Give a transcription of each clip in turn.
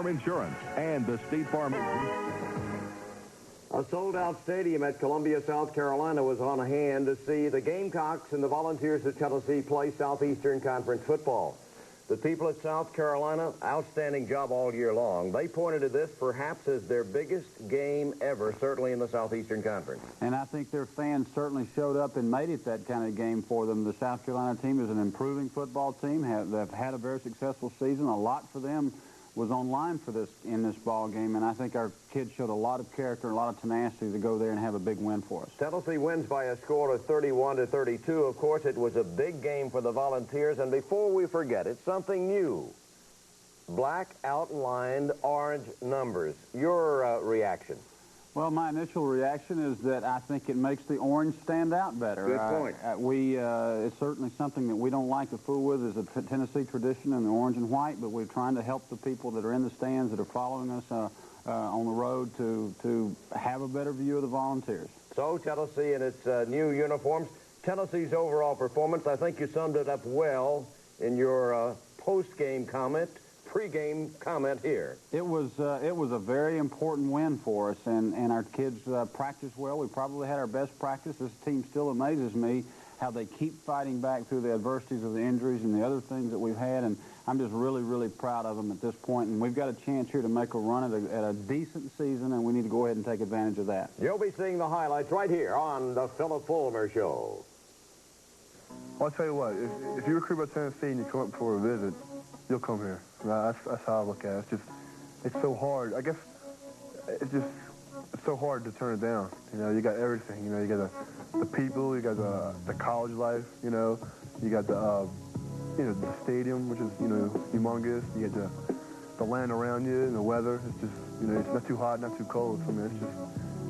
Farm Insurance and the State Farm. A sold-out stadium at Columbia, South Carolina was on hand to see the Gamecocks and the Volunteers of Tennessee play Southeastern Conference football. The people at South Carolina, outstanding job all year long. They pointed to this perhaps as their biggest game ever, certainly in the Southeastern Conference. And I think their fans certainly showed up and made it that kind of game for them. The South Carolina team is an improving football team. They've had a very successful season. A lot for them was on line for this in this ball game, and I think our kids showed a lot of character, a lot of tenacity to go there and have a big win for us. Tennessee wins by a score of 31-32. Of course, it was a big game for the Volunteers, and before we forget, it's something new. Black outlined orange numbers. Your reaction? Well, my initial reaction is that I think it makes the orange stand out better. Good point. It's certainly something that we don't like to fool with as a Tennessee tradition in the orange and white, but we're trying to help the people that are in the stands that are following us on the road to have a better view of the Volunteers. So Tennessee in its new uniforms. Tennessee's overall performance, I think you summed it up well in your post-game comment. Pre-game comment here. It was a very important win for us, and our kids practiced well. We probably had our best practice. This team still amazes me how they keep fighting back through the adversities of the injuries and the other things that we've had, and I'm just really, really proud of them at this point. And we've got a chance here to make a run at a decent season, and we need to go ahead and take advantage of that. You'll be seeing the highlights right here on the Philip Fulmer Show. Well, I'll tell you what, if you recruit by Tennessee and you come up for a visit, you'll come here. That's how I look at it. It's so hard. I guess it's so hard to turn it down. You know, you got everything. You know, you got the people, you got the college life. You know, you got the the stadium, which is humongous. You get the land around you and the weather. It's just it's not too hot, not too cold. So I mean,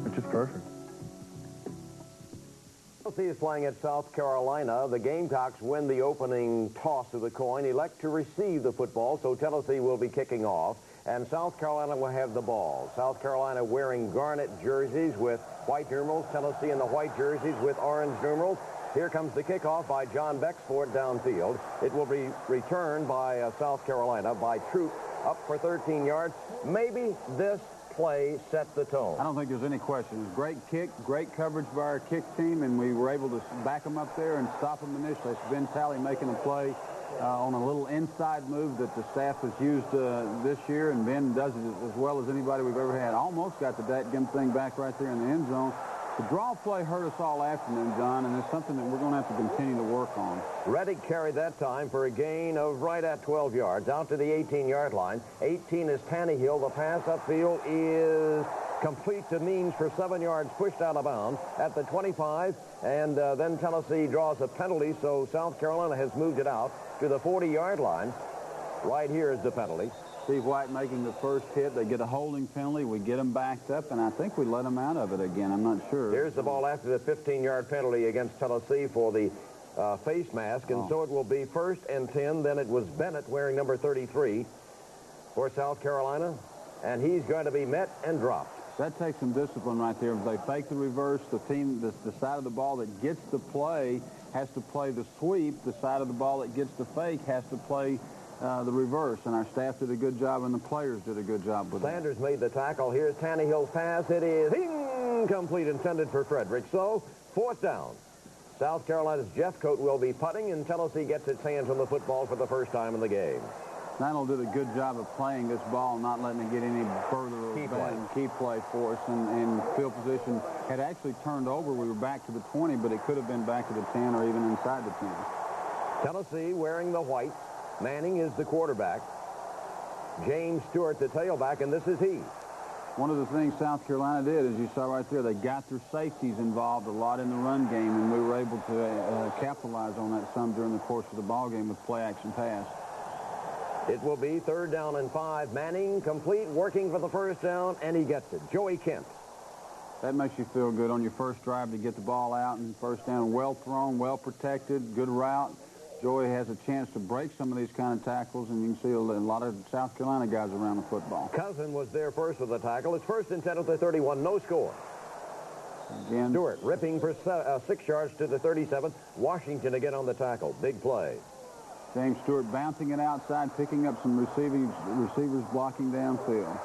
it's just perfect. Tennessee is playing at South Carolina. The Gamecocks win the opening toss of the coin, elect to receive the football, so Tennessee will be kicking off, and South Carolina will have the ball. South Carolina wearing garnet jerseys with white numerals, Tennessee in the white jerseys with orange numerals. Here comes the kickoff by John Bexford downfield. It will be returned by South Carolina by Troop up for 13 yards. Maybe this play set the tone. I don't think there's any question. It was a great kick, great coverage by our kick team, and we were able to back them up there and stop them initially. It's Ben Talley making a play on a little inside move that the staff has used this year, and Ben does it as well as anybody we've ever had. Almost got the dadgum thing back right there in the end zone. The draw play hurt us all afternoon, John, and it's something that we're going to have to continue to work on. Reddick carried that time for a gain of right at 12 yards, out to the 18-yard line. 18 is Tannehill. The pass upfield is complete to Means for 7 yards, pushed out of bounds at the 25, and then Tennessee draws a penalty, so South Carolina has moved it out to the 40-yard line. Right here is the penalty. Steve White making the first hit. They get a holding penalty. We get them backed up, and I think we let them out of it again. I'm not sure. Here's the ball after the 15-yard penalty against Tennessee for the face mask, and so it will be 1st and 10. Then it was Bennett wearing number 33 for South Carolina, and he's going to be met and dropped. That takes some discipline right there. If they fake the reverse, the team, the side of the ball that gets the play has to play the sweep. The side of the ball that gets the fake has to play the reverse, and our staff did a good job, and the players did a good job with Sanders made the tackle. Here's Tannehill's pass. It is incomplete, intended for Frederick. So, 4th down. South Carolina's Jeffcoat will be putting, and Tennessee gets its hands on the football for the first time in the game. Neinl did a good job of playing this ball, not letting it get any further key play for us, and field position had actually turned over. We were back to the 20, but it could have been back to the 10 or even inside the 10. Tennessee wearing the white. Manning is the quarterback. James Stewart the tailback, and this is he. One of the things South Carolina did, as you saw right there, they got their safeties involved a lot in the run game, and we were able to capitalize on that some during the course of the ball game with play-action pass. It will be 3rd down and 5. Manning complete, working for the 1st down, and he gets it. Joey Kent. That makes you feel good on your first drive to get the ball out and 1st down. Well thrown, well protected, good route. Joey has a chance to break some of these kind of tackles, and you can see a lot of South Carolina guys around the football. Cousin was there first with the tackle. It's 1st and 10 at the 31, no score. Again, Stewart ripping for 6 yards to the 37. Washington again on the tackle. Big play. James Stewart bouncing it outside, picking up some receivers blocking downfield.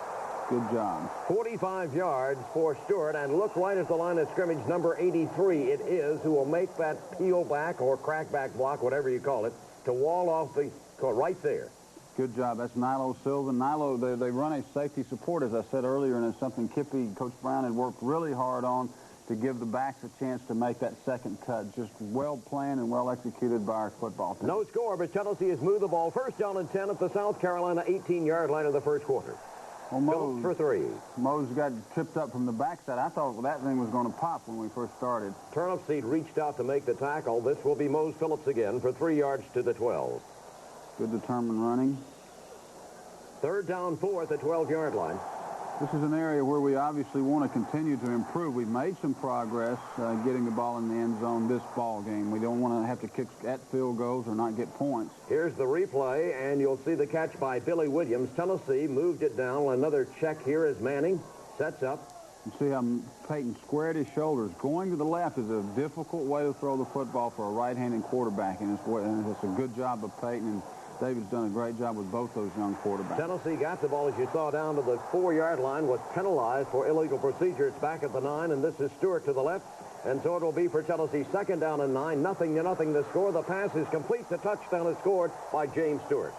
Good job. 45 yards for Stewart, and look right at the line of scrimmage, number 83 it is, who will make that peel back or crack back block, whatever you call it, to wall off the court right there. Good job. That's Nilo Silva. Nilo, they run a safety support, as I said earlier, and it's something Coach Brown had worked really hard on to give the backs a chance to make that second cut. Just well planned and well executed by our football team. No score, but Tennessee has moved the ball. First down and 10 at the South Carolina 18-yard line of the first quarter. Well, Mose, for 3. Mose got tripped up from the backside. I thought that thing was going to pop when we first started. Turnip Seed reached out to make the tackle. This will be Mose Phillips again for 3 yards to the 12. Good determined running. Third down 4 at the 12-yard line. This is an area where we obviously want to continue to improve. We've made some progress getting the ball in the end zone this ball game. We don't want to have to kick at field goals or not get points. Here's the replay, and you'll see the catch by Billy Williams. Tennessee moved it down. Another check here as Manning sets up. You see how Peyton squared his shoulders. Going to the left is a difficult way to throw the football for a right-handed quarterback, and it's a good job of Peyton. And David's done a great job with both those young quarterbacks. Tennessee got the ball, as you saw, down to the 4-yard line, was penalized for illegal procedure. It's back at the 9, and this is Stewart to the left. And so it will be for Tennessee. Second down and 9, 0-0 the score. The pass is complete. The touchdown is scored by James Stewart.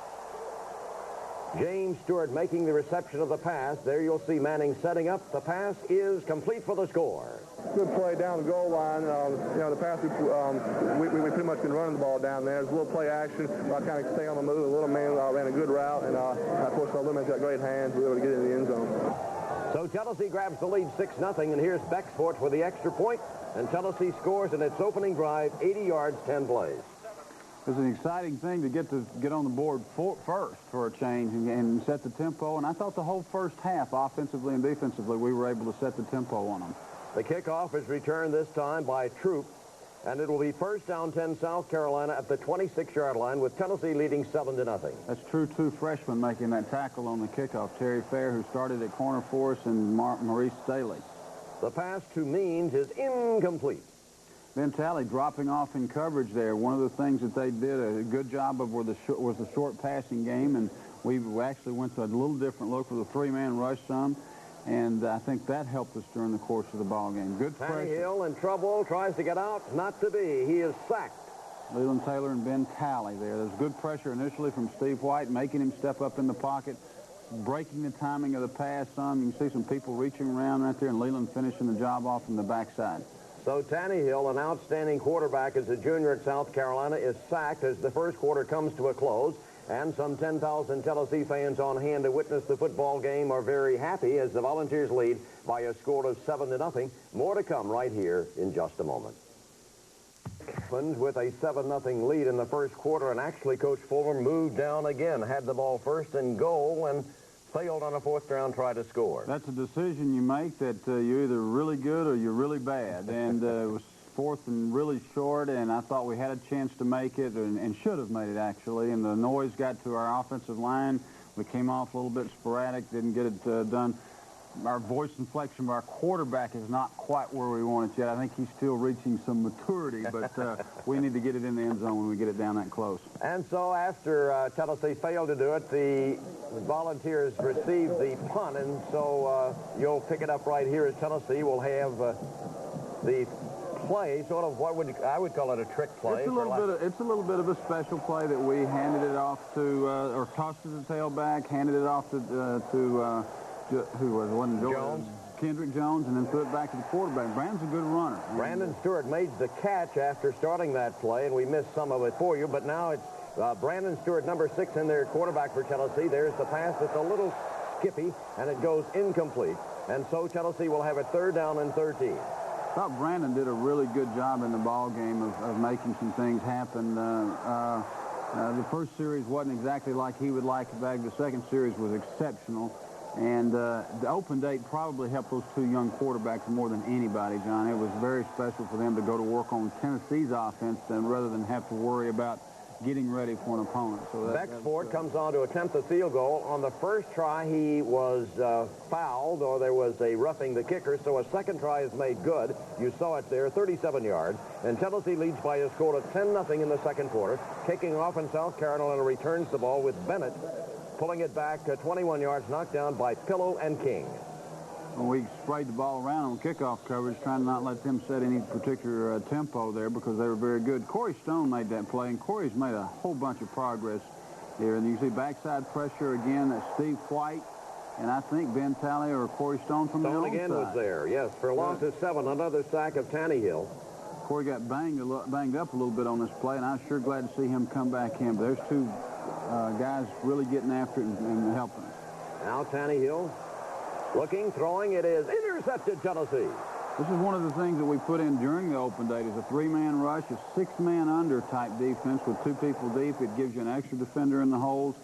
James Stewart making the reception of the pass. There you'll see Manning setting up. The pass is complete for the score. Good play down the goal line. The pass, we pretty much been running the ball down there. There's a little play action. I kind of stay on the move. The little man ran a good route, and of course, our lineman's got great hands. We were able to get in the end zone. So Tennessee grabs the lead 6-0, and here's Becksport with the extra point, and Tennessee scores in its opening drive, 80 yards, 10 plays. It's an exciting thing to get on the board first for a change and set the tempo. And I thought the whole first half, offensively and defensively, we were able to set the tempo on them. The kickoff is returned this time by Troop, and it will be first down 10 South Carolina at the 26-yard line with Tennessee leading 7-0. That's true, 2 freshmen making that tackle on the kickoff. Terry Fair, who started at corner for us, and Maurice Staley. The pass to Means is incomplete. Ben Talley dropping off in coverage there. One of the things that they did a good job of was the short passing game, and we actually went to a little different look with a 3-man rush some, and I think that helped us during the course of the ball game. Good pressure. Hill in trouble, tries to get out, not to be. He is sacked. Leland Taylor and Ben Talley there. There's good pressure initially from Steve White, making him step up in the pocket, breaking the timing of the pass some. You can see some people reaching around right there, and Leland finishing the job off from the backside. So Tannehill, an outstanding quarterback as a junior at South Carolina, is sacked as the first quarter comes to a close. And some 10,000 Tennessee fans on hand to witness the football game are very happy as the Volunteers lead by a score of 7-0. More to come right here in just a moment. With a 7-0 lead in the first quarter, and actually Coach Fulmer moved down again, had the ball first and goal, and failed on a 4th down try to score. That's a decision you make that you're either really good or you're really bad. And it was 4th and really short, and I thought we had a chance to make it and should have made it, actually. And the noise got to our offensive line. We came off a little bit sporadic, didn't get it done. Our voice inflection of our quarterback is not quite where we want it yet. I think he's still reaching some maturity, but we need to get it in the end zone when we get it down that close. And so after Tennessee failed to do it, the Volunteers received the punt, and so you'll pick it up right here as Tennessee will have the play, sort of what I would call it a trick play. It's a little bit of a special play that we handed it off to, or tossed to the tailback, handed it off to who was it? Wasn't Jones? Kendrick Jones, and then threw it back to the quarterback. Brandon's a good runner. Brandon Stewart made the catch after starting that play, and we missed some of it for you, but now it's Brandon Stewart, number 6 in there, quarterback for Tennessee. There's the pass. It's a little skippy, and it goes incomplete. And so Tennessee will have a 3rd down and 13. I thought Brandon did a really good job in the ball game of making some things happen. The first series wasn't exactly like he would like it back. The second series was exceptional. And the open date probably helped those 2 young quarterbacks more than anybody, John. It was very special for them to go to work on Tennessee's offense rather than have to worry about getting ready for an opponent. So Bexford comes on to attempt the field goal. On the first try, he was fouled, or there was a roughing the kicker, so a second try is made good. You saw it there, 37 yards. And Tennessee leads by a score of 10-0 in the second quarter. Kicking off, and South Carolina returns the ball with Bennett pulling it back 21 yards, knocked down by Pillow and King. We sprayed the ball around on kickoff coverage, trying to not let them set any particular tempo there because they were very good. Corey Stone made that play, and Corey's made a whole bunch of progress here. And you see backside pressure again. That's Steve White, and I think Ben Talley or Corey Stone from the onside. Stone again was there, yes, for a loss of 7. Another sack of Tannehill. Corey got banged up a little bit on this play, and I was sure glad to see him come back in. But there's two guys really getting after it and helping us. Now Tannehill looking, throwing. It is intercepted, Tennessee. This is one of the things that we put in during the open date is a 3-man rush, a 6-man under type defense with 2 people deep. It gives you an extra defender in the holes.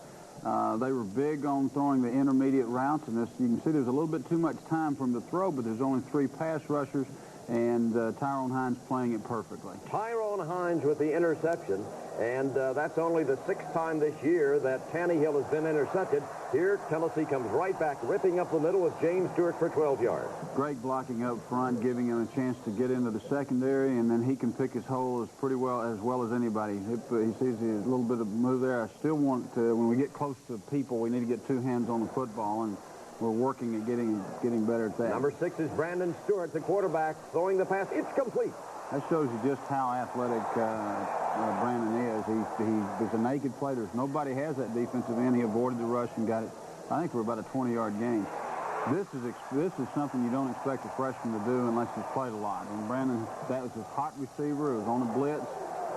They were big on throwing the intermediate routes, and this, you can see there's a little bit too much time for him to throw, but there's only 3 pass rushers, and Tyrone Hines playing it perfectly. Tyrone Hines with the interception, and that's only the 6th time this year that Tannehill has been intercepted. Here, Tennessee comes right back, ripping up the middle with James Stewart for 12 yards. Great blocking up front, giving him a chance to get into the secondary, and then he can pick his hole as well as anybody. He sees a little bit of move there. I still want to, when we get close to people, we need to get 2 hands on the football, and we're working at getting better at that. Number 6 is Brandon Stewart, the quarterback, throwing the pass. It's complete. That shows you just how athletic Brandon is. He's a naked player. There's nobody has that defensive end. He avoided the rush and got it, I think, for about a 20-yard gain. This is something you don't expect a freshman to do unless he's played a lot. And Brandon, that was his hot receiver. It was on a blitz,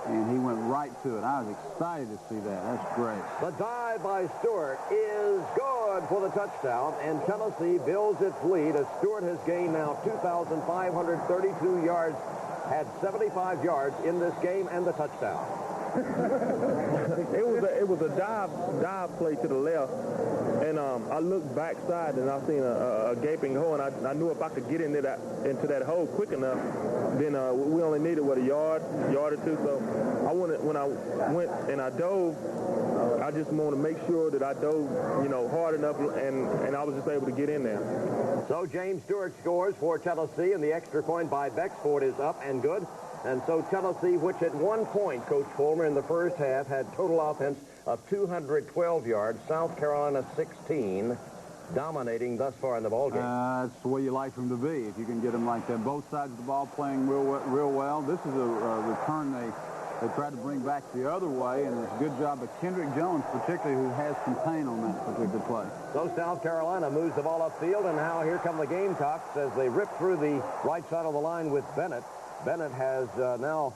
and he went right to it. I was excited to see that. That's great. The dive by Stewart is good for the touchdown, and Tennessee builds its lead as Stewart has gained now 2,532 yards, had 75 yards in this game, and the touchdown. It was a dive play to the left, and I looked backside and I seen a gaping hole, and I knew if I could get into that hole quick enough, then we only needed a yard or 2. So when I went and I dove, I just want to make sure that I dove, hard enough, and I was just able to get in there. So James Stewart scores for Tennessee, and the extra point by Bexford is up and good. And so Tennessee, which at one point, Coach Fulmer, in the first half, had total offense of 212 yards, South Carolina 16, dominating thus far in the ballgame. That's the way you like them to be, if you can get them like that. Both sides of the ball playing real well. This is a return they tried to bring back the other way, and it's a good job of Kendrick Jones, particularly, who has contained on that particular play. So South Carolina moves the ball upfield, and now here come the Gamecocks as they rip through the right side of the line with Bennett. Bennett has now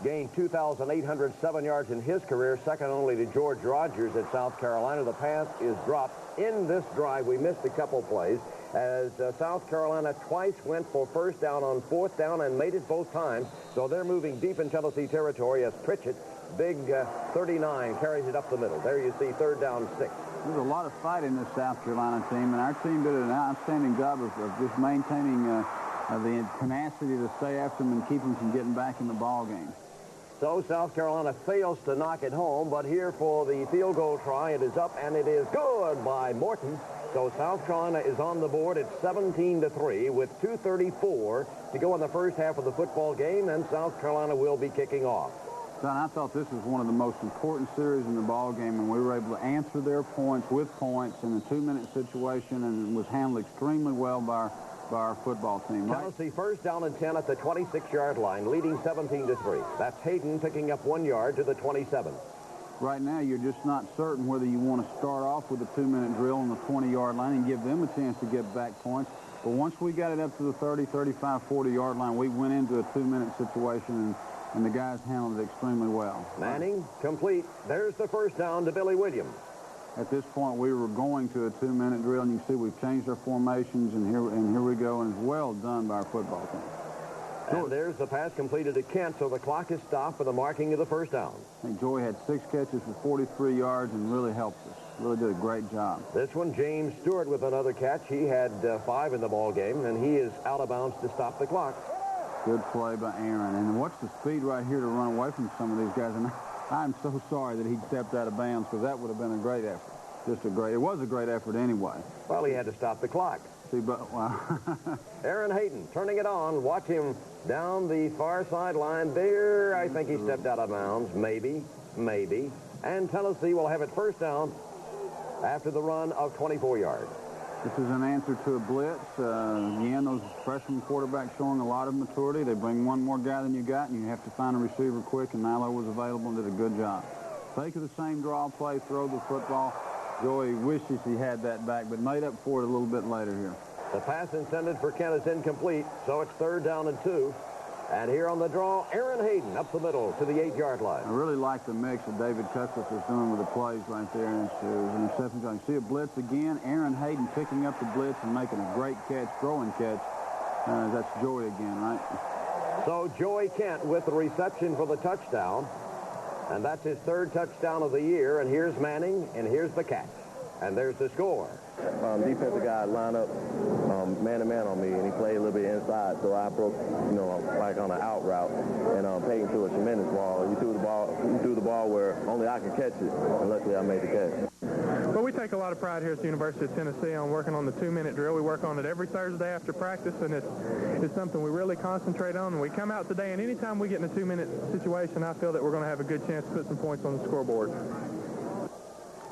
gained 2,807 yards in his career, second only to George Rogers at South Carolina. The pass is dropped. In this drive, we missed a couple plays as South Carolina twice went for first down on 4th down and made it both times. So they're moving deep in Tennessee territory as Pritchett, big 39, carries it up the middle. There you see 3rd down 6. There's a lot of fight in this South Carolina team, and our team did an outstanding job of just maintaining the tenacity to stay after them and keep them from getting back in the ball game. So South Carolina fails to knock it home, but here for the field goal try, it is up, and it is good by Morton. So South Carolina is on the board at 17-3 with 2:34 to go in the first half of the football game, and South Carolina will be kicking off. Don, I thought this was one of the most important series in the ball game, and we were able to answer their points with points in a 2-minute situation, and it was handled extremely well by our football team. Tennessee first down and 10 at the 26-yard line, leading 17-3. That's Hayden picking up 1 yard to the 27. Right now, you're just not certain whether you want to start off with a 2-minute drill on the 20-yard line and give them a chance to get back points. But once we got it up to the 30, 35, 40-yard line, we went into a 2-minute situation, and the guys handled it extremely well. Manning, complete. There's the first down to Billy Williams. At this point, we were going to a 2-minute drill, and you can see we've changed our formations, and here we go, and it's well done by our football team. And there's the pass completed to Kent, so the clock is stopped for the marking of the first down. I think Joey had 6 catches for 43 yards and really helped us. Really did a great job. This one, James Stewart with another catch. He had 5 in the ball game, and he is out of bounds to stop the clock. Good play by Aaron. And watch the speed right here to run away from some of these guys. And I'm so sorry that he stepped out of bounds because that would have been a great effort. It was a great effort anyway. Well, he had to stop the clock. See, but, wow. Aaron Hayden turning it on. Watch him down the far sideline there. I think he stepped out of bounds. Maybe. And Tennessee will have it first down after the run of 24 yards. This is an answer to a blitz. Again, those freshman quarterbacks showing a lot of maturity. They bring one more guy than you got, and you have to find a receiver quick, and Mallow was available and did a good job. Fake of the same draw play, throw the football. Joey wishes he had that back, but made up for it a little bit later here. The pass intended for Kent is incomplete, so it's 3rd down and 2. And here on the draw, Aaron Hayden up the middle to the 8-yard line. I really like the mix that David Custis is doing with the plays right there. And it's an interception. You see a blitz again. Aaron Hayden picking up the blitz and making a great catch, throwing catch. That's Joey again, right? So Joey Kent with the reception for the touchdown. And that's his 3rd touchdown of the year. And here's Manning, and here's the catch. And there's the score. Defensive guy lined up man-to-man on me, and he played a little bit inside, so I broke, like on an out route, and Peyton threw a tremendous ball. He threw the ball where only I could catch it, and luckily I made the catch. Well, we take a lot of pride here at the University of Tennessee on working on the 2-minute drill. We work on it every Thursday after practice, and it's something we really concentrate on. And we come out today, and anytime we get in a 2-minute situation, I feel that we're going to have a good chance to put some points on the scoreboard.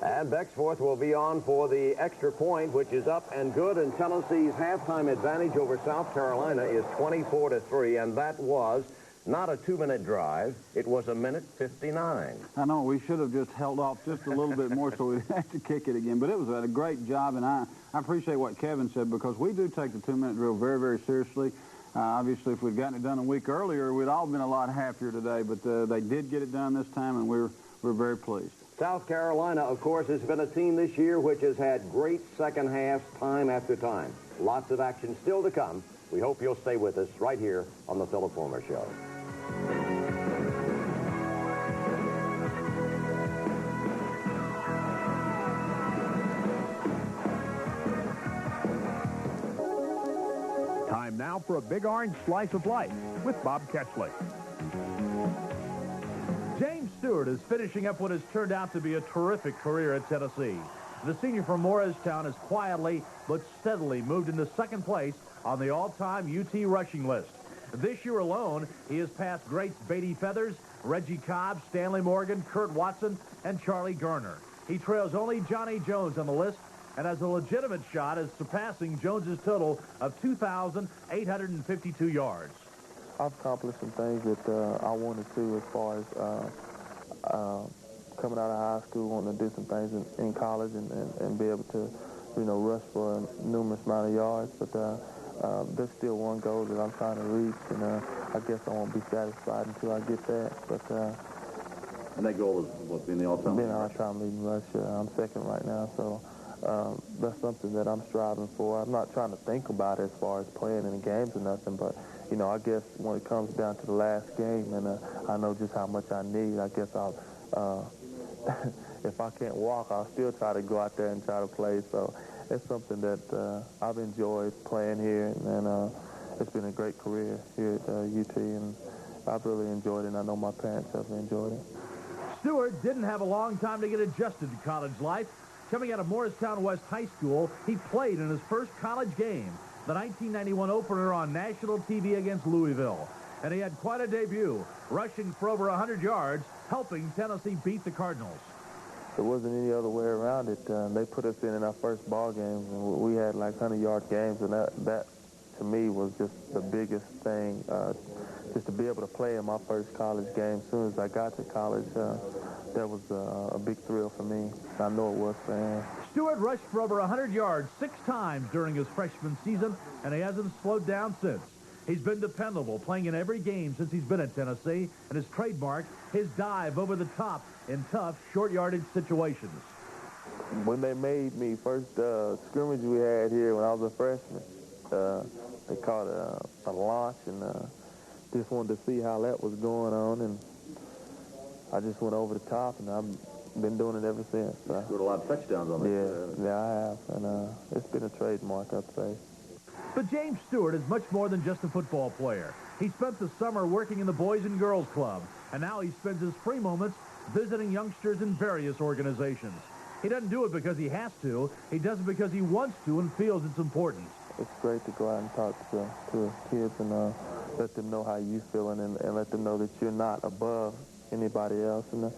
And Bexforth will be on for the extra point, which is up and good. And Tennessee's halftime advantage over South Carolina is 24-3. And that was not a 2-minute drive. It was a 1:59. I know. We should have just held off just a little bit more so we'd have to kick it again. But it was a great job. And I appreciate what Kevin said because we do take the 2-minute drill very, very seriously. Obviously, if we'd gotten it done a week earlier, we'd all been a lot happier today. But they did get it done this time, and we're very pleased. South Carolina, of course, has been a team this year which has had great second halves time after time. Lots of action still to come. We hope you'll stay with us right here on the Philip Fulmer Show. Time now for a Big Orange Slice of Life with Bob Ketchley. James Stewart is finishing up what has turned out to be a terrific career at Tennessee. The senior from Morristown has quietly but steadily moved into 2nd place on the all-time UT rushing list. This year alone, he has passed greats Beatty Feathers, Reggie Cobb, Stanley Morgan, Kurt Watson, and Charlie Garner. He trails only Johnny Jones on the list and has a legitimate shot at surpassing Jones's total of 2,852 yards. I've accomplished some things that I wanted to as far as coming out of high school, wanting to do some things in college and be able to, rush for a numerous amount of yards. But there's still one goal that I'm trying to reach, and I guess I won't be satisfied until I get that. But And that goal is what, being the all-time? Being an all-time leading rusher. I'm 2nd right now, so that's something that I'm striving for. I'm not trying to think about it as far as playing in the games or nothing, but I guess when it comes down to the last game, and I know just how much I need, I guess I'll, if I can't walk, I'll still try to go out there and try to play. So it's something that I've enjoyed playing here, and it's been a great career here at UT, and I've really enjoyed it, and I know my parents have enjoyed it. Stewart didn't have a long time to get adjusted to college life. Coming out of Morristown West High School, he played in his first college game, the 1991 opener on national TV against Louisville. And he had quite a debut, rushing for over 100 yards, helping Tennessee beat the Cardinals. There wasn't any other way around it. They put us in our first ball games, and we had like 100-yard games, and that to me was just the biggest thing, just to be able to play in my first college game. As soon as I got to college, that was a big thrill for me. I know it was for him. Stewart rushed for over 100 yards 6 times during his freshman season, and he hasn't slowed down since. He's been dependable, playing in every game since he's been at Tennessee, and his trademark, his dive over the top in tough, short-yardage situations. When they made me first scrimmage we had here when I was a freshman, they called it a launch, and just wanted to see how that was going on, and I just went over the top, and I've been doing it ever since. You scored a lot of touchdowns on that. Yeah, I have, and it's been a trademark, I'd say. But James Stewart is much more than just a football player. He spent the summer working in the Boys and Girls Club, and now he spends his free moments visiting youngsters in various organizations. He doesn't do it because he has to. He does it because he wants to and feels it's important. It's great to go out and talk to kids and let them know how you feeling and let them know that you're not above anybody else. And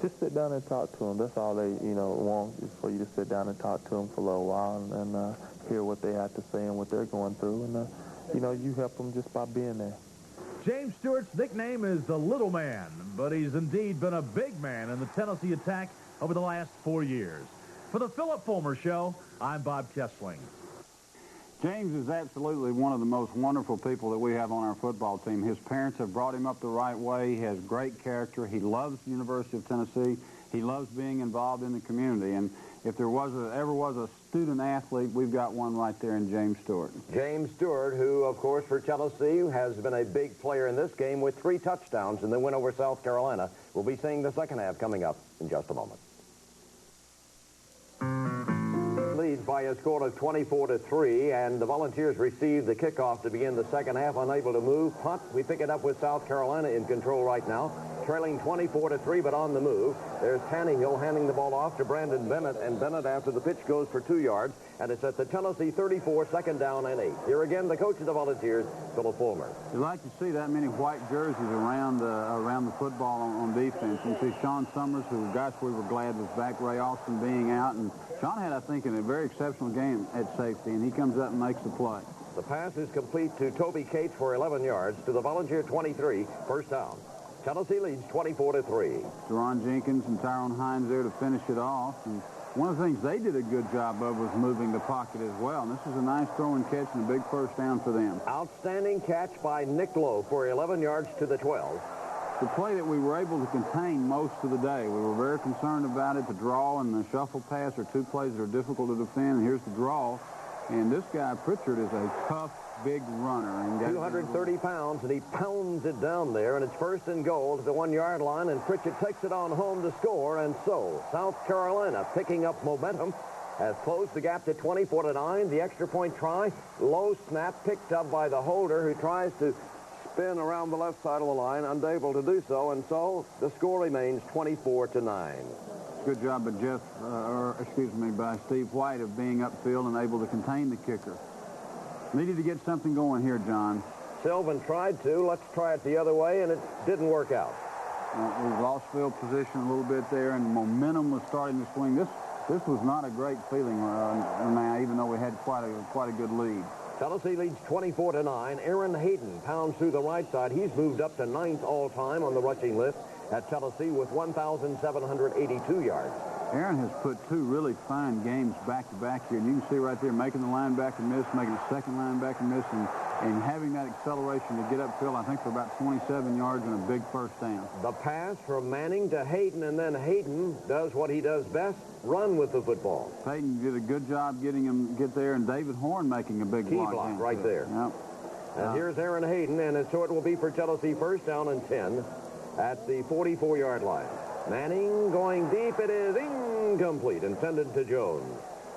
just sit down and talk to them. That's all they, want is for you to sit down and talk to them for a little while and hear what they have to say and what they're going through. And, you help them just by being there. James Stewart's nickname is the Little Man, but he's indeed been a big man in the Tennessee attack over the last 4 years. For the Philip Fulmer Show, I'm Bob Kessling. James is absolutely one of the most wonderful people that we have on our football team. His parents have brought him up the right way. He has great character. He loves the University of Tennessee. He loves being involved in the community. And if there ever was a student athlete, we've got one right there in James Stewart. James Stewart, who, of course, for Tennessee, has been a big player in this game with 3 touchdowns in the win over South Carolina. We'll be seeing the second half coming up in just a moment. Leads by a score of 24-3, and the Volunteers receive the kickoff to begin the second half, unable to move. Punt, we pick it up with South Carolina in control right now, trailing 24-3, but on the move. There's Tannehill handing the ball off to Brandon Bennett, and Bennett, after the pitch, goes for 2 yards, and it's at the Tennessee 34, second down and 8. Here again, the coach of the Volunteers, Philip Fulmer. You like to see that many white jerseys around the football on defense. You see Sean Summers, who, gosh, we were glad was back, Ray Austin being out, and Sean had, I think, a very exceptional game at safety, and he comes up and makes the play. The pass is complete to Toby Cates for 11 yards to the Volunteer 23, first down. Tennessee leads 24-3. Deron Jenkins and Tyrone Hines there to finish it off. And one of the things they did a good job of was moving the pocket as well. And this is a nice throw and catch and a big first down for them. Outstanding catch by Nick Lowe for 11 yards to the 12. The play that we were able to contain most of the day. We were very concerned about it. The draw and the shuffle pass are 2 plays that are difficult to defend. And here's the draw. And this guy, Pritchard, is a tough, big runner. And 230 pounds, and he pounds it down there, and it's first and goal to the 1-yard line, and Pritchard takes it on home to score, and so South Carolina, picking up momentum, has closed the gap to 24-9. The extra point try, low snap, picked up by the holder, who tries to spin around the left side of the line, unable to do so, and so the score remains 24-9. Good job by Steve White of being upfield and able to contain the kicker. Needed to get something going here, John. Sylvan tried to. Let's try it the other way, and it didn't work out. We've lost field position a little bit there, and the momentum was starting to swing. This was not a great feeling now, even though we had quite a good lead. Tennessee leads 24-9. Aaron Hayden pounds through the right side. He's moved up to 9th all-time on the rushing list at Tennessee with 1,782 yards. Aaron has put 2 really fine games back-to-back here, and you can see right there making the linebacker miss, making the second linebacker miss, and having that acceleration to get upfield, I think, for about 27 yards and a big first down. The pass from Manning to Hayden, and then Hayden does what he does best, run with the football. Hayden did a good job getting him get there, and David Horn making a big block right there. Yep. And here's Aaron Hayden, and so it will be for Tennessee first down and 10 at the 44-yard line. Manning going deep. It is incomplete, intended to Jones.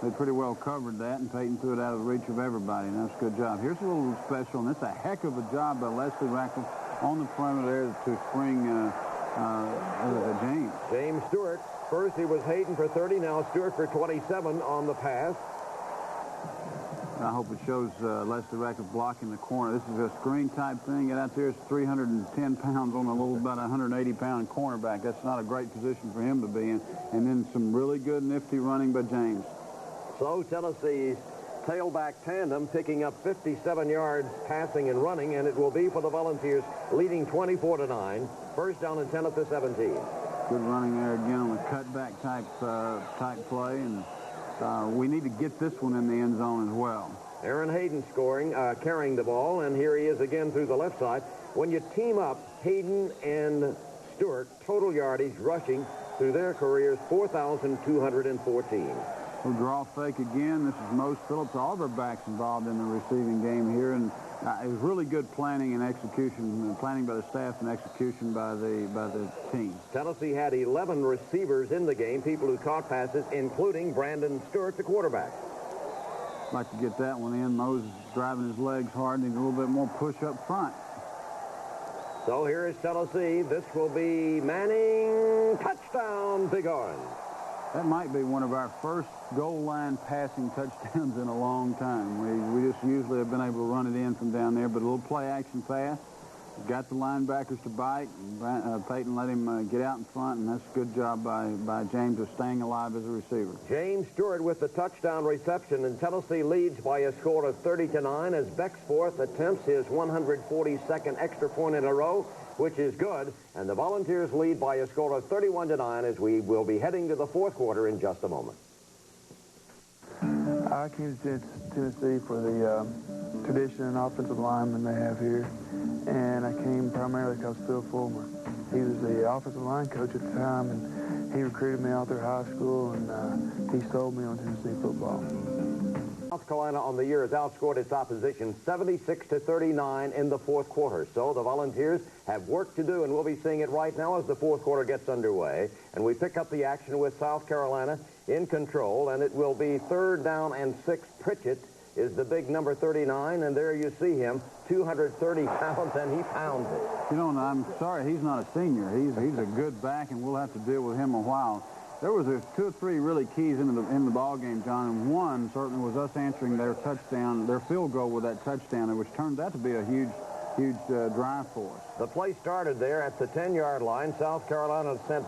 They pretty well covered that, and Peyton threw it out of the reach of everybody, and that's a good job. Here's a little special, and it's a heck of a job by Leslie Rackle on the perimeter there to spring James. James Stewart. First he was Hayden for 30, now Stewart for 27 on the pass. I hope it shows Leslie Rackle blocking the corner. This is a screen type thing. Get out there, it's 310 pounds on a little about 180-pound cornerback. That's not a great position for him to be in. And then some really good nifty running by James. So Tennessee's tailback tandem picking up 57 yards passing and running, and it will be for the Volunteers leading 24-9. First down and 10 at the 17. Good running there again on the cutback type play, and we need to get this one in the end zone as well. Aaron Hayden carrying the ball, and here he is again through the left side. When you team up Hayden and Stewart, total yardage rushing through their careers 4,214. We'll draw fake again. This is Mose Phillips. All of our backs involved in the receiving game here, and it was really good planning and execution, planning by the staff and execution by the team. Tennessee had 11 receivers in the game, people who caught passes, including Brandon Stewart, the quarterback. Like to get that one in. Mose is driving his legs hard, needs a little bit more push up front. So here is Tennessee. This will be Manning. Touchdown, Bighorn. That might be one of our first goal line passing touchdowns in a long time. We just usually have been able to run it in from down there, but a little play action pass. Got the linebackers to bite. Peyton let him get out in front, and that's a good job by James of staying alive as a receiver. James Stewart with the touchdown reception, and Tennessee leads by a score of 30-9 as Bexforth attempts his 142nd extra point in a row, which is good, and the Volunteers lead by a score of 31-9 as we will be heading to the fourth quarter in just a moment. I came to Tennessee for the tradition and offensive lineman they have here, and I came primarily because Phil Fulmer. He was the offensive line coach at the time, and he recruited me out through high school, and he sold me on Tennessee football. South Carolina on the year has outscored its opposition 76-39 in the fourth quarter. So the Volunteers have work to do, and we'll be seeing it right now as the fourth quarter gets underway. And we pick up the action with South Carolina in control, and it will be 3rd down and 6. Pritchett is the big number 39, and there you see him, 230 pounds, and he pounds it. You know, and I'm sorry he's not a senior. He's a good back, and we'll have to deal with him a while. There was 2 or 3 really keys in the ball game, John, and one certainly was us answering their field goal with that touchdown, which turned out to be a huge drive for us. The play started there at the 10-yard line. South Carolina sent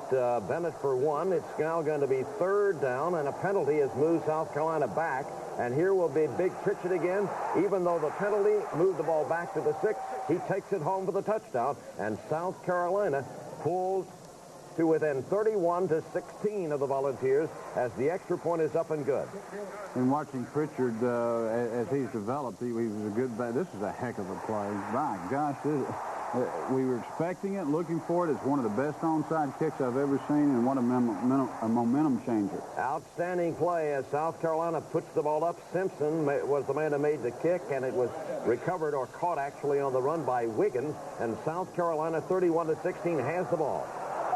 Bennett for 1. It's now going to be 3rd down, and a penalty has moved South Carolina back. And here will be Big Pritchett again. Even though the penalty moved the ball back to the 6, he takes it home for the touchdown, and South Carolina pulls to within 31-16 of the Volunteers as the extra point is up and good. And watching Pritchard as he's developed, he was a good back. This is a heck of a play. My gosh, we were expecting it, looking for it. It's one of the best onside kicks I've ever seen, and what a momentum changer. Outstanding play as South Carolina puts the ball up. Simpson was the man who made the kick, and it was recovered or caught actually on the run by Wiggins, and South Carolina 31-16 has the ball.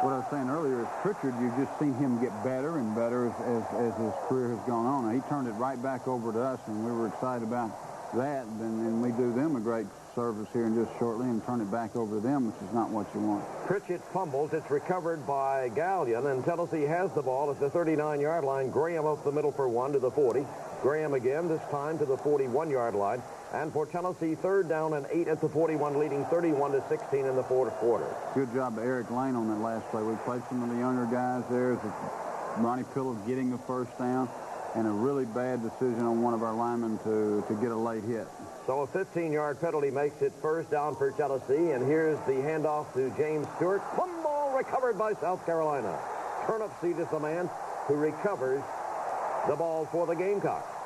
What I was saying earlier is Pritchard, you've just seen him get better and better as his career has gone on. He turned it right back over to us, and we were excited about that. And we do them a great service here in just shortly and turn it back over to them, which is not what you want. Pritchett fumbles. It's recovered by Gallion, and Tennessee has the ball at the 39-yard line. Graham up the middle for 1 to the 40. Graham again, this time to the 41-yard line. And for Tennessee, 3rd down and 8 at the 41, leading 31-16 in the fourth quarter. Good job by Eric Lane on that last play. We played some of the younger guys there. Ronnie Pillow getting the first down, and a really bad decision on one of our linemen to get a late hit. So a 15-yard penalty makes it 1st down for Tennessee, and here's the handoff to James Stewart. One ball recovered by South Carolina. Turnipseed is the man who recovers the ball for the Gamecocks.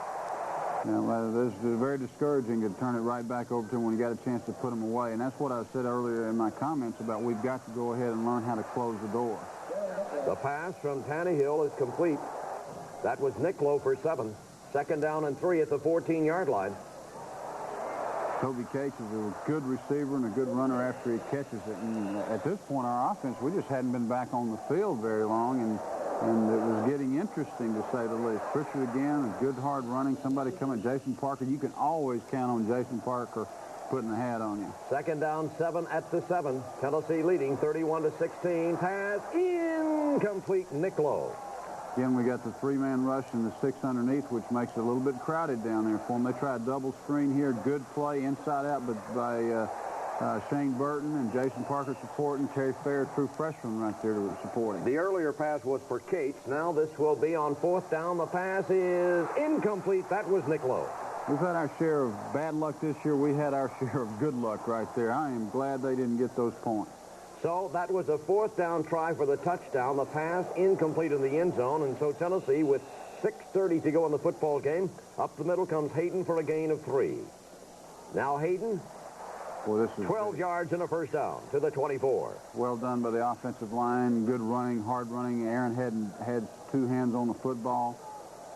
Now, this is very discouraging to turn it right back over to him when you got a chance to put him away. And that's what I said earlier in my comments about we've got to go ahead and learn how to close the door. The pass from Tannehill is complete. That was Nick Lowe for 7. 2nd down and 3 at the 14-yard line. Toby Cates is a good receiver and a good runner after he catches it. And at this point, our offense, we just hadn't been back on the field very long, and it was getting interesting, to say the least. Pritchard again, a good hard running. Somebody coming, Jason Parker. You can always count on Jason Parker putting the hat on you. 2nd down, 7 at the 7. Tennessee leading 31-16. Pass incomplete. Nick Lowe. Again, we got the 3-man rush and the 6 underneath, which makes it a little bit crowded down there for them. They try a double screen here. Good play inside out, but by Shane Burton and Jason Parker supporting. Terry Fair, true freshman right there supporting. The earlier pass was for Cates. Now this will be on 4th down. The pass is incomplete. That was Nick Lowe. We've had our share of bad luck this year. We had our share of good luck right there. I am glad they didn't get those points. So that was a 4th down try for the touchdown. The pass incomplete in the end zone. And so Tennessee, with 6:30 to go in the football game, up the middle comes Hayden for a gain of 3. Now Hayden, 12 yards and a 1st down to the 24. Well done by the offensive line. Good running, hard running. Aaron had 2 hands on the football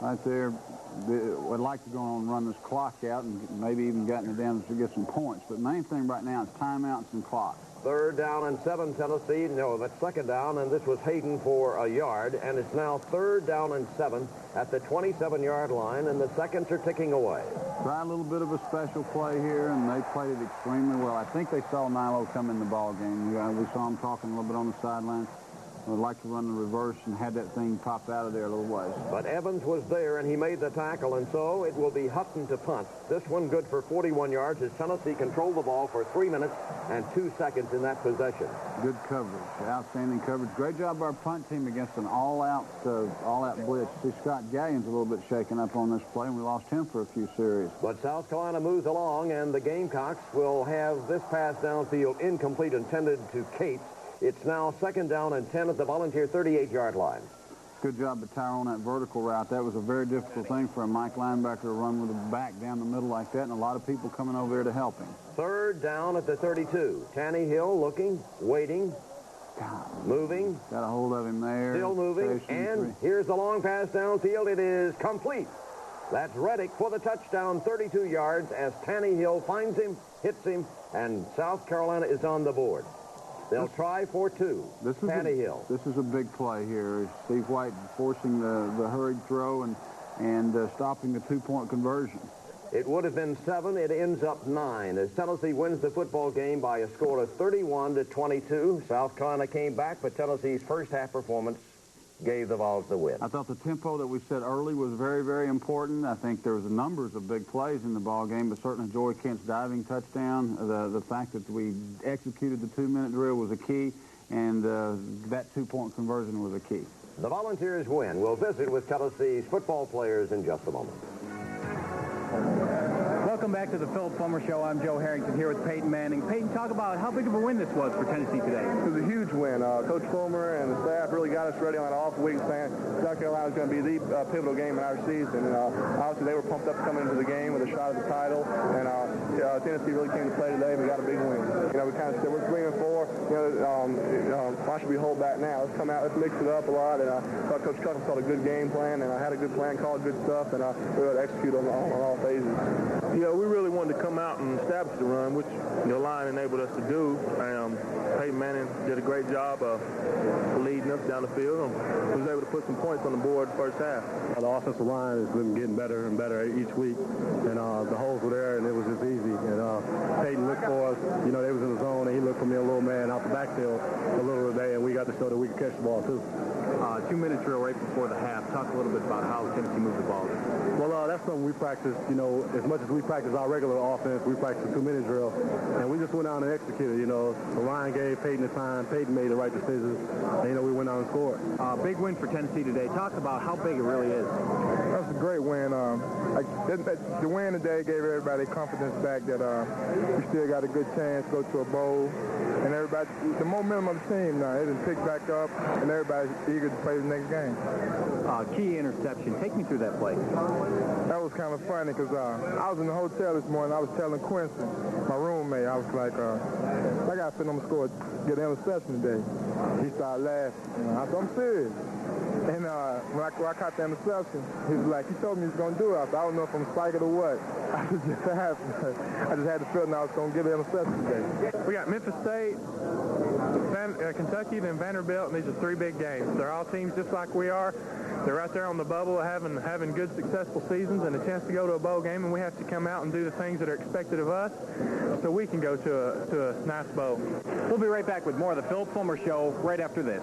right there. Would like to go on and run this clock out and maybe even gotten it down to get some points. But main thing right now is timeouts and clock. Third down and 7, Tennessee. No, that's second down, and this was Hayden for a yard. And it's now third down and 7 at the 27-yard line, and the seconds are ticking away. Try a little bit of a special play here, and they played it extremely well. I think they saw Milo come in the ball game. We saw him talking a little bit on the sideline. I'd like to run the reverse and had that thing pop out of there a little ways. But Evans was there, and he made the tackle, and so it will be Hutton to punt. This one good for 41 yards as Tennessee controlled the ball for 3 minutes and 2 seconds in that possession. Good coverage, outstanding coverage. Great job by our punt team against an all-out blitz. See, Scott Gallion's a little bit shaken up on this play, and we lost him for a few series. But South Carolina moves along, and the Gamecocks will have this pass downfield incomplete, intended to Cates. It's now second down and 10 at the Volunteer 38-yard line. Good job to Tyler on that vertical route. That was a very difficult thing for a Mike linebacker to run with a back down the middle like that, and a lot of people coming over there to help him. Third down at the 32. Tannehill looking, waiting, moving. Got a hold of him there. Still moving, and here's the long pass downfield. It is complete. That's Reddick for the touchdown, 32 yards, as Tannehill finds him, hits him, and South Carolina is on the board. They'll try for 2. Tannehill. This is a big play here. Steve White forcing the hurried throw and stopping the 2-point conversion. It would have been 7. It ends up 9 as Tennessee wins the football game by a score of 31-22. South Carolina came back, but Tennessee's first half performance gave the Vols the win. I thought the tempo that we set early was very, very important. I think there was numbers of big plays in the ball game, but certainly Joey Kent's diving touchdown, the fact that we executed the 2-minute drill was a key, and that 2-point conversion was a key. The Volunteers win. We'll visit with Tennessee's football players in just a moment. Welcome back to the Phil Fulmer Show. I'm Joe Harrington here with Peyton Manning. Peyton, talk about how big of a win this was for Tennessee today. It was a huge win. Coach Fulmer and the staff really got us ready on that off week, saying South Carolina is going to be the pivotal game in our season. And obviously they were pumped up coming into the game with a shot at the title. And Tennessee really came to play today, and we got a big win. You know, we kind of said we're 3-4. Why should we hold back now? Let's come out, let's mix it up a lot. And I thought Coach Cutham called a good game plan, and I had a good plan, called good stuff, and we were able to execute on all phases. Yeah, we really wanted to come out and establish the run, which the line enabled us to do. Peyton Manning did a great job of leading us down the field and was able to put some points on the board the first half. The offensive line has been getting better and better each week, and the holes were there, and it was just easy. And Peyton looked for us. You know, they was in the zone, and he looked for me a little man out the backfield a little today, and we got to show that we could catch the ball, too. 2-minute drill right before the half. Talk a little bit about how Tennessee moved the ball. Well, that's something we practice, you know, as much as we practice our regular offense, we practice a 2-minute drill. And we just went out and executed, you know. The line gave Peyton the time. Peyton made the right decisions. And, you know, we went out and scored. Big win for Tennessee today. Talk about how big it really is. That's a great win. The win today gave everybody confidence back that we still got a good chance to go to a bowl. And everybody, the momentum of the team now, it has picked back up, and everybody's eager to play the next game. Key interception. Take me through that play. That was kind of funny because I was in the hotel this morning. I was telling Quincy, my roommate, I was like, I got to fit on the score, get an interception today. He started laughing. I said, I'm serious. And when I caught the interception, he was like, he told me he was going to do it. I said, I don't know if I'm psychic or what. I just had the feeling I was going to get an interception today. We got Memphis State, Kentucky, then Vanderbilt, and these are 3 big games. They're all teams just like we are. They're right there on the bubble, having good, successful seasons and a chance to go to a bowl game, and we have to come out and do the things that are expected of us so we can go to a nice bowl. We'll be right back with more of the Phil Fulmer Show right after this.